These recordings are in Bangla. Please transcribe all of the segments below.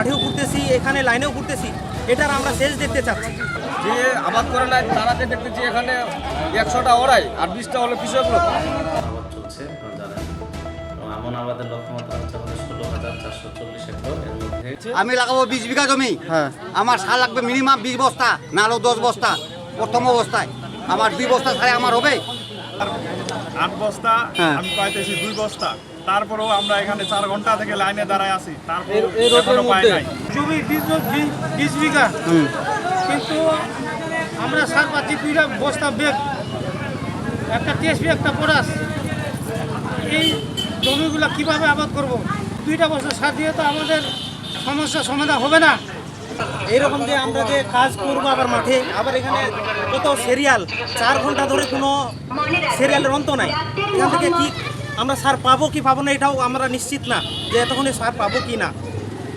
মাঠেও ঘুরতেছি, এখানে লাইনেও ঘুরতেছি, এটার আমরা শেষ দেখতে চাচ্ছি। যে আবাদ করে নাই তারাকে দেখতেছি এখানে 100টা ওরাই আর 20টা হলো কৃষক লোক। আবাদ চলছে আপনারা জানেন, এবং আমন আবাদের লক্ষ্যমাত্রা হচ্ছে আমাদের 16,440 হেক্টর। এর মধ্যে আমি লাগাবো 20 বিঘা জমি। আমার সার লাগবে মিনিমাম 20 বস্তা, না হলেও 10 বস্তা। প্রথম অবস্থায় আমার 2 বস্তা সারে আমার হবে। 8 বস্তা আমি পাইতেছি 2 বস্তা, তারপরেও আমরা এখানে 4 ঘন্টা থেকে লাইনে দাঁড়ায় আছি, তারপর এখনো পাই নাই। জমি 20 বিঘা, কিন্তু আমরা সার পাচ্ছি 2টা বস্তা বেগ, একটা টিএসপি একটা পটাশ। এই জমিগুলো কিভাবে আবাদ করব? 2টা বস্তা সার দিয়ে তো আমাদের সমস্যার সমাধান হবে না। এইরকম যে আমরা যে কাজ করবো আবার মাঠে, আবার এখানে কত সিরিয়াল, 4 ঘন্টা ধরে কোনো সিরিয়ালের অন্ত নাই। এখান থেকে কি আমরা সার পাবো কি পাবো না এটাও আমরা নিশ্চিত না যে এতক্ষণে সার পাবো কি না।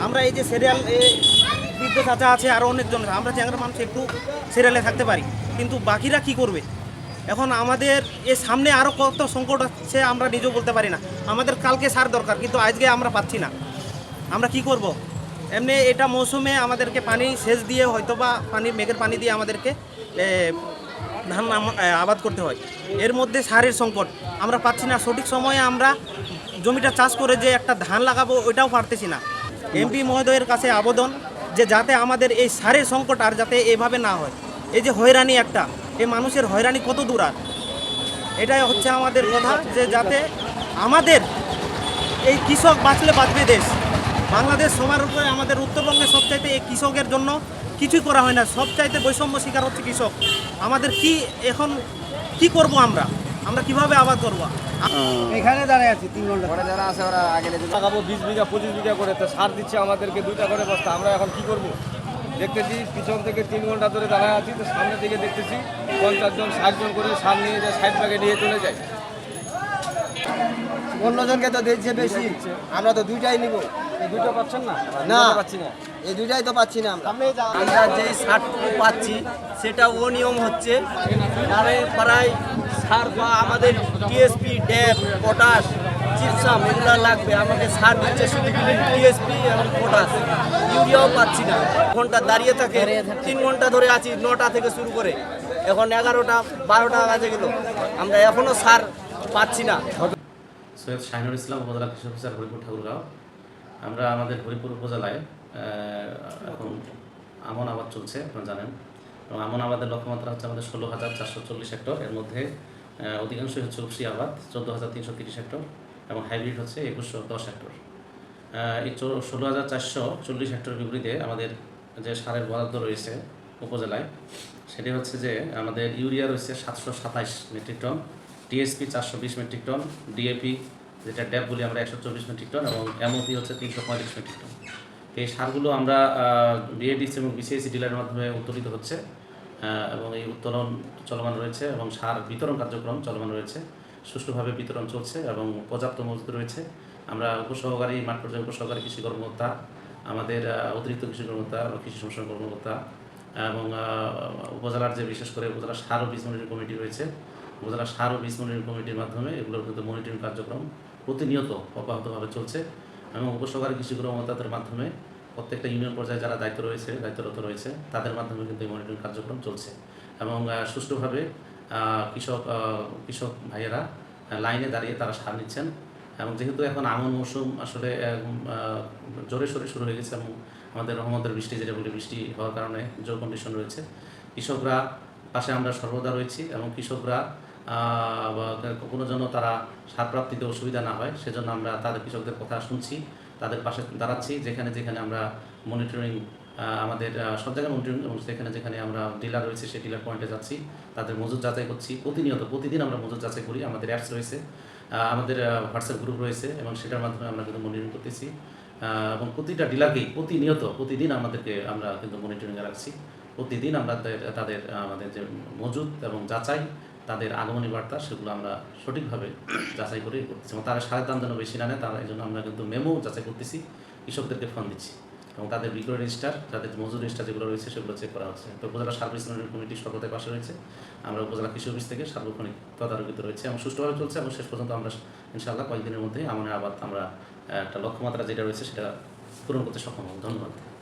আমরা এই যে সিরিয়াল বৃদ্ধ চাচা আছে, আরও অনেকজন, আমরা চ্যাংরা মানুষ একটু সিরিয়ালে থাকতে পারি, কিন্তু বাকিরা কি করবে? এখন আমাদের এর সামনে আরও কত সংকট আছে আমরা নিজেও বলতে পারি না। আমাদের কালকে সার দরকার, কিন্তু আজকে আমরা পাচ্ছি না। আমরা কি করব? এমনি এটা মৌসুমে আমাদেরকে পানি সেচ দিয়ে হয়তো বা মেঘের পানি দিয়ে আমাদেরকে ধান আবাদ করতে হয়। এর মধ্যে সারের সংকট আমরা পাচ্ছি না। সঠিক সময়ে আমরা জমিটা চাষ করে যে একটা ধান লাগাবো ওইটাও পারতেছি না। এমপি মহোদয়ের কাছে আবেদন যে যাতে আমাদের এই সারের সংকট আর যাতে এভাবে না হয়। এই যে হয়রানি একটা, এই মানুষের হয়রানি কত দূর আর, এটাই হচ্ছে আমাদের কথা, যে যাতে আমাদের এই কৃষক বাঁচলে বাঁচবে দেশ। বাংলাদেশ সবার উপরে, আমাদের উত্তরবঙ্গে সবচাইতে এই কৃষকের জন্য কিছুই করা হয় না। সবচাইতে বৈষম্য শিকার হচ্ছে কৃষক। আমাদের কি এখন কি করব? আমরা কিভাবে আবাদ করব? এখানে দাঁড়ায় আছি 3 ঘন্টা। ওরা যারা আছে ওরা আগে লাগাবো 20 বিঘা 25 বিঘা করে, তো সার দিচ্ছে আমাদেরকে 2টা করে বস্তা। আমরা এখন কি করব? দেখতেছি পিছন থেকে 3 ঘন্টা ধরে দাঁড়ায় আছি, তো সামনে থেকে দেখতেছি 50 জন 60 জন করে সার নিয়ে যায়, 60 ব্যাগে নিয়ে চলে যায়। অন্যজনকে তো দিচ্ছে বেশি, আমরা তো 2টাই নিব। এই 2টা পাচ্ছেন না? না। পাচ্ছি না। এই 2টাই তো পাচ্ছি না আমরা। আমরা যেই সারটুকু পাচ্ছি সেটা অনিয়ম হচ্ছে। আরে প্রায় সার বা আমাদের টিএসপি, ড্যাপ, পটাশ, জিপসাম এগুলো লাগবে। আমাকে সার দিচ্ছে শুধু টিএসপি এবং পটাশ, ইউরিয়াও পাচ্ছি না। ঘন্টা দাঁড়িয়ে থাকে, 3 ঘন্টা ধরে আছি, 9টা থেকে শুরু করে এখন 11টা 12টা বাজে গেল, আমরা এখনও সার পাচ্ছি না। সৈয়দ শাহিনুর ইসলাম, উপজেলা কৃষি অফিসার, হরিপুর ঠাকুরগাঁও। আমরা আমাদের হরিপুর উপজেলায় এখন আমন আবাদ চলছে, আপনারা জানেন, এবং আমন আবাদের লক্ষ্যমাত্রা হচ্ছে আমাদের 16,440 হেক্টর। এর মধ্যে অধিকাংশই হচ্ছে উপসি আবাদ 14,330 হেক্টর, এবং হাইব্রিড হচ্ছে 2110 হেক্টর। এই 16,440 হেক্টর বিপরীতে আমাদের যে সারের বরাদ্দ রয়েছে উপজেলায়, সেটি হচ্ছে যে আমাদের ইউরিয়া রয়েছে 727 metric ton, TSP 420 metric ton, DAP যেটা ড্যাপ বলি আমরা 124 মেট্রিক টন, এবং এমওপি হচ্ছে 335 মেট্রিক টন। এই সারগুলো আমরা বিএডিসি এবং বিসিএসি ডিলারের মাধ্যমে উত্তোলিত হচ্ছে, এবং এই উত্তোলন চলমান রয়েছে এবং সার বিতরণ কার্যক্রম চলমান রয়েছে। সুষ্ঠুভাবে বিতরণ চলছে এবং পর্যাপ্ত মজুদ রয়েছে। আমরা উপসহকারী, মাঠ পর্যায়ে উপসহকারী কৃষি কর্মকর্তা, আমাদের অতিরিক্ত কৃষি কর্মকর্তা, কৃষি সম্প্রসারণ কর্মকর্তা, এবং উপজেলার যে বিশেষ করে উপজেলা সার ও বীজ মনিটরিং কমিটি রয়েছে, উপজেলা সার ও বীজ মনিটরিং কমিটির মাধ্যমে এগুলোর কিন্তু মনিটরিং কার্যক্রম প্রতিনিয়ত অব্যাহতভাবে চলছে, এবং উপসহকারী কৃষি কর্মকর্তাদের মাধ্যমে প্রত্যেকটা ইউনিয়ন পর্যায়ে যারা দায়িত্বরত রয়েছে তাদের মাধ্যমে কিন্তু এই মনিটরিং কার্যক্রম চলছে, এবং সুষ্ঠুভাবে কৃষক ভাইয়েরা লাইনে দাঁড়িয়ে তারা সার নিচ্ছেন। এবং যেহেতু এখন আমন মৌসুম আসলে জোরে সোরে শুরু হয়ে গেছে, এবং আমাদের রহমতের বৃষ্টি যেটা বলি, বৃষ্টি হওয়ার কারণে জোর কন্ডিশন রয়েছে, কৃষকরা পাশে আমরা সর্বদা রয়েছি, এবং কৃষকরা কোনো জন্য তারা সার প্রাপ্তিতে অসুবিধা না হয় সেজন্য আমরা তাদের কৃষকদের কথা শুনছি, তাদের পাশে দাঁড়াচ্ছি। যেখানে যেখানে আমরা মনিটরিং, আমাদের সব জায়গায় মনিটরিং, এবং যেখানে আমরা ডিলার রয়েছে সেই ডিলার পয়েন্টে যাচ্ছি, তাদের মজুদ যাচাই করছি প্রতিদিন আমরা মজুদ যাচাই করি। আমাদের অ্যাপস রয়েছে, আমাদের হোয়াটসঅ্যাপ গ্রুপ রয়েছে, এবং সেটার মাধ্যমে আমরা কিন্তু মনিটরিং করতেছি, এবং প্রতিটা ডিলারকেই প্রতিদিন আমরা কিন্তু মনিটরিংয়ে রাখছি। প্রতিদিন আমরা তাদের আমাদের যে মজুদ এবং যাচাই, তাদের আগমনী বার্তা, সেগুলো আমরা সঠিকভাবে যাচাই করে করতেছি, এবং তারা সারের দাম যেন বেশি না নেয় তারা, এই জন্য আমরা কিন্তু মেমো যাচাই করতেছি, কৃষকদেরকে ফোন দিচ্ছি, এবং তাদের বিক্রয় রেজিস্টার, তাদের মজুদ রেজিস্টার যেগুলো রয়েছে সেগুলো চেক করা হচ্ছে। তো উপজেলা সার্ভিস কমিটি সর্বদাই পাশে রয়েছে, আমরা উপজেলা কৃষি অফিস থেকে সার্বক্ষণিক তদারকিতে রয়েছে, এবং সুষ্ঠুভাবে চলছে, এবং শেষ পর্যন্ত আমরা ইনশাআল্লাহ কয়েকদিনের মধ্যেই আমনের আবাদ আমরা একটা লক্ষ্যমাত্রা যেটা রয়েছে সেটা পূরণ করতে সক্ষম হব। ধন্যবাদ।